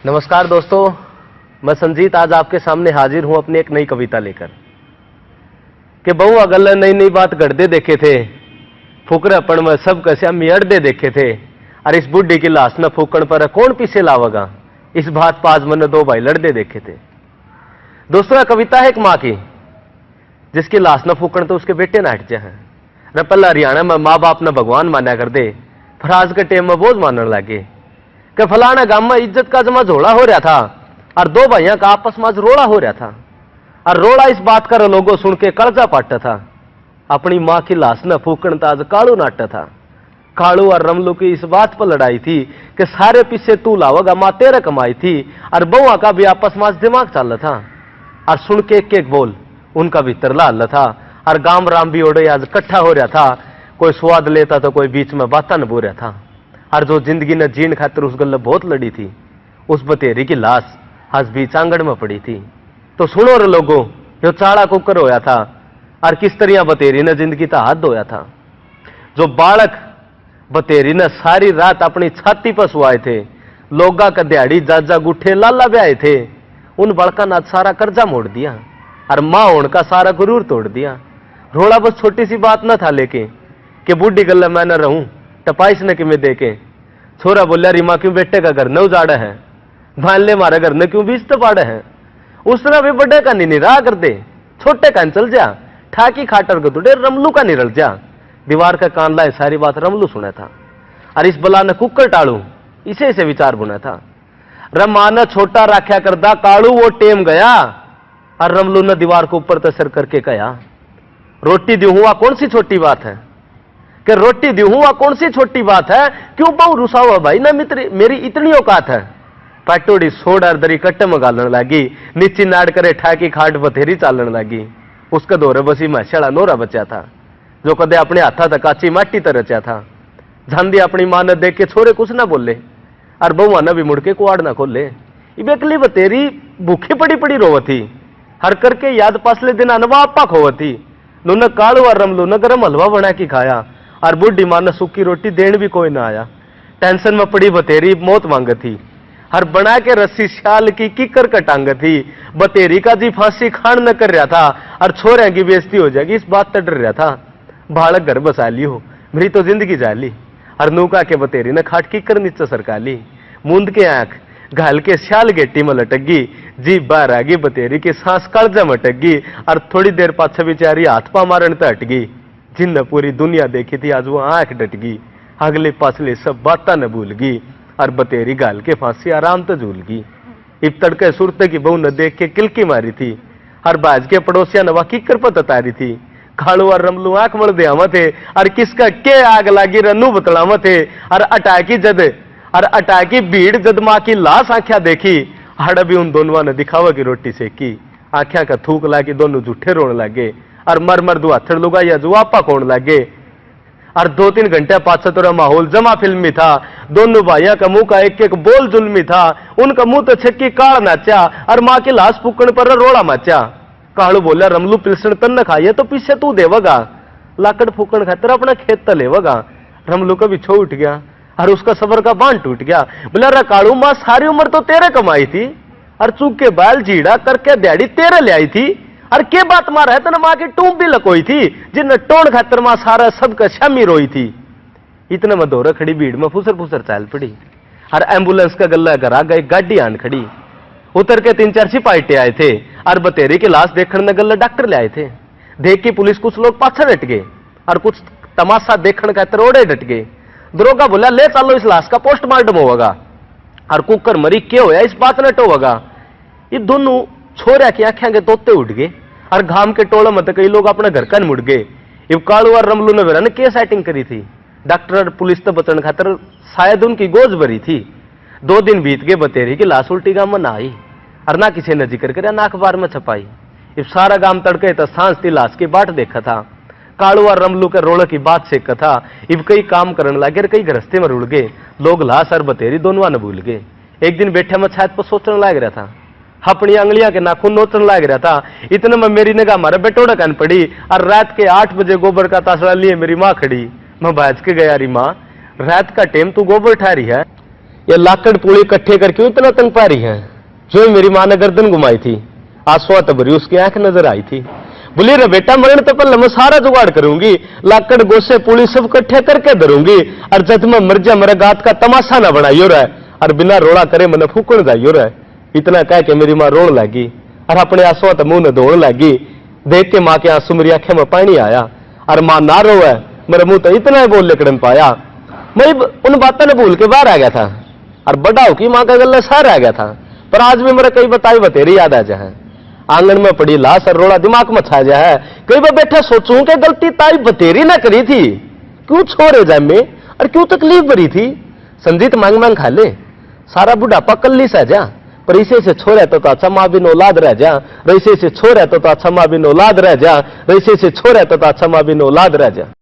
नमस्कार दोस्तों, मैं संजीत आज आपके सामने हाजिर हूं अपनी एक नई कविता लेकर कि बहुआ गल नई नई बात गढ़दे देखे थे, फुकरापन में सब कस्या मियड़दे देखे थे। और इस बुढ़ी की लाश न फूकण पर कौन पीछे लावगा, इस बात पाज मन दो भाई लड़दे देखे थे। दोस्तों, यह कविता है एक मां की जिसकी लाश न फूकण तो उसके बेटे न हट जाए। पहला हरियाणा में माँ बाप न भगवान माना कर दे, फिर आज के टेम में बोझ मानने लगे कि फलाना गांव में इज्जत का जमा झोला हो रहा था और दो भाइयों का आपस में रोड़ा हो रहा था। और रोड़ा इस बात का लोगों सुन के कर्जा पाटा था, अपनी मां की लाश न फूकण ताज कालू नाटा था। कालू और रमलू की इस बात पर लड़ाई थी कि सारे पीछे तू लावगा, मां तेरे कमाई थी। और बहुआ का भी आपस में दिमाग चल था और सुन के एक बोल उनका भीतर लाल था। और गांव राम भी ओढ़े आज इकट्ठा हो रहा था, कोई स्वाद लेता तो कोई बीच में बाता न बो रहा था। और जो जिंदगी ने जीण खातिर उस गल बहुत लड़ी थी, उस बतेरी की लाश आज बीच आंगन में पड़ी थी। तो सुनो रे लोगों, जो चाड़ा कुकर होया था और किस तरह बतेरी ने जिंदगी का हाथ धोया था। जो बालक बतेरी ने सारी रात अपनी छाती पर सुआए थे, लोगा का दिहाड़ी जाजा गुठे लाला ब्याए थे, उन बालका ने सारा कर्जा मोड़ दिया और मां होने का सारा गुरूर तोड़ दिया। रोड़ा बस छोटी सी बात न था लेके कि बुढ़ी गल्ला मैं न रहूं टपाइस ने कि देखे। छोरा बोलिया, रीमा क्यों बेटे का घर न उजाड़ा है, मान ले मारा घर न क्यों बीच तो पाड़ा है। उस तरह भी बड़े का नहीं निराह कर दे, छोटे का चल जा, ठाकी खाटर को तुड़े रमलू का निरल जा। दीवार का कान लाए सारी बात रमलू सुना था और इस बला ने कुकर टाड़ू इसे से विचार बुना था। रमा न छोटा राख्या करदा कालू वो टेम गया। और रमलू ने दीवार को ऊपर तसर करके कहा, रोटी दी हुआ कौन सी छोटी बात है, कि रोटी दी हुआ कौन सी छोटी बात है, क्यों बहु रुसा हुआ भाई ना मित्र, मेरी इतनी औकात है। पटोड़ी सोड और दरी कट्टे में गालन लगी, नीची नाड़ करे ठाकी खाट बथेरी चालन लगी। उसका दौरे बसी महशड़ा नोरा बचा था, जो कदे अपने हाथा तक काची माटी तर रचा था। झांदी अपनी मां ने देख के छोरे कुछ ना बोले और बहुआ ने भी मुड़ के कुआड़ ना खोले। इबेकली बतेरी भूखी पड़ी पड़ी रोवती, हर करके याद पासले दिन अनवा आपा खोवती। नुन कालू और रमलू न गरम हलवा बना के खाया और बुढ़ी मां ने सूखी रोटी देने भी कोई ना आया। टेंशन में पड़ी बतेरी मौत मांग थी, हर बना के रस्सी शाल की किकर कटांग थी। बतेरी का जी फांसी खान न कर रहा था और छोरिया की बेइज्जती हो जाएगी इस बात तक डर रहा था। बालक घर बसा लियो, मेरी तो जिंदगी जा ली। और नूका के बतेरी ने खाट किकर नीचे सरका ली, मूंद के आंख घाल के शाल गेटी में लटक गई। जी बाहर आ गई बतेरी की सांस कलजा में अटक गई और थोड़ी देर पाछे बेचारी हाथ पा मारन तो हट गई। जिन पूरी दुनिया देखी थी आज वो आंख डट गई, अगले पाछले सब बातें न भूल गई और बतेरी गाल के फांसी आराम तो झूल गई। इब तड़के सुरते की बहू न देख के किलकी मारी थी और बाज के पड़ोसिया नवा किकर पर ततारी थी। खाड़ू और रमलू आंख मल दियावा थे और किसका के आग लागी रनू बतलावा थे। और अटाकी भीड़ जद मां की लाश आंख्या देखी, हड़ भी उन दोनों ने दिखावा की रोटी सेकी। आंख्या का थूक लागी दोनों झूठे रोने लगे और मर मर दो हथड़ लुगा या जुआपा कोण लगे। और 2-3 घंटे पाछे तो माहौल जमा फिल्मी था। दोनों भाइयों का मुंह का एक एक बोल जुल्मी था, उनका मुंह तो छक्की काल नाचा और मां की लाश फूकने पर रोड़ा माचा। कालू बोला, रमलू पिलसण तन न खाइए तो पीछे तू देवगा, लाकड़ फूकण खातर अपना खेत त लेवगा। रमलू का बिछो उठ गया और उसका सबर का बांध टूट गया। बोला, रा कालू मां सारी उम्र तो तेरे कमाई थी और चूक के बाल जीड़ा करके दिहाड़ी तेरे ले आई थी। और के बात मार है तना मां की टूम भी लकोई थी, जिन टोन खातर मां सारा सबका शामी रोई थी। इतने में दौरा खड़ी भीड़ में फुसर फुसर चाल पड़ी और एम्बुलेंस का गला घर आ गई, गाड़ी आन खड़ी। उतर के 3-4 सिपाही आए थे और बतेरी की लाश देखने गल्ला डॉक्टर ले आए थे। देख के पुलिस कुछ लोग पाछे डट गए और कुछ तमाशा देखने का तरोड़े डट गए। दरोगा बोला, ले चलो इस लाश का पोस्टमार्टम होगा और कुकर मरी के होया इस बात न टोगा। ये दोनों छोरिया की आंखें के तोते उठ गए और घाम के टोले में तो कई लोग अपने घर का मुड़ गए। इब कालू और रमलू ने वेरा ने के सेटिंग करी थी, डॉक्टर और पुलिस तो बचन खातर शायद उनकी गोज भरी थी। 2 दिन बीत गए, बतेरी की लाश उल्टी गांव में ना आई और ना किसी ने जिक्र करे ना अखबार में छपाई। इब सारा गांव तड़के तो सांस थी लाश की बाट देखा था। कालू और रमलू के रोड़े की बात से कथा। इब कई काम करने लगे और कई गृहस्थी में रुड़ गए। लोग लाश और बतेरी दोनों न भूल गए। एक दिन बैठे में छात पर सोचने लग रहा था, अपनी अंगलियां के नाखून नोचने लग रहा था। इतने में मेरी निगाह मारे बेटोड़ा कान पड़ी और रात के 8 बजे गोबर का तासड़ा लिए मेरी माँ खड़ी। मैं बाज के गया, री माँ रात का टेम तू गोबर ठा रही है, ये लाकड़ पुली इकट्ठे करके इतना तंग पा रही है। जो मेरी मां ने गर्दन घुमाई थी, आंसुआ तबरी उसकी आंख नजर आई थी। बोली रे बेटा, मरण तो पहले मैं सारा जुगाड़ करूंगी, लाकड़ गोसे पुली सब इकट्ठे करके धरूंगी, और जब मैं मर जा मेरे गात का तमाशा ना बनाइयो रहा, और बिना रोड़ा करे मैंने फूकण जाइयो रहा। इतना कह के मेरी मां रोन लगी और अपने आंसुओं तो मुंह ने धोने लगी। देख के मां के आंसू मेरी आंखें में पानी आया, और मां ना रोए, मेरे मुंह तो इतना ही बोल लेकर पाया। मैं उन बातों ने भूल के बाहर आ गया था, और बड़ा हो की मां का गला सार आ गया था। पर आज भी मेरे कई बताई बतेरी याद आ जाए। आंगन में पड़ी लाश और रोड़ा दिमाग में छा जाए। कई बार बैठा सोचूं कि गलती ताई बतेरी ना करी थी, क्यों छोड़े जाए में, और क्यों तकलीफ भरी थी। संजीत मांग मांग खा ले, सारा बुढ़ापा कल्ली सा जा, पर इसे से छोड़े तो अच्छा माँ बिन औलाद रह जा, रईसे से छोड़े तो अच्छा माँ बिन औलाद रह जा, रईसे से छोड़े तो अच्छा माँ बिन औलाद रह जा।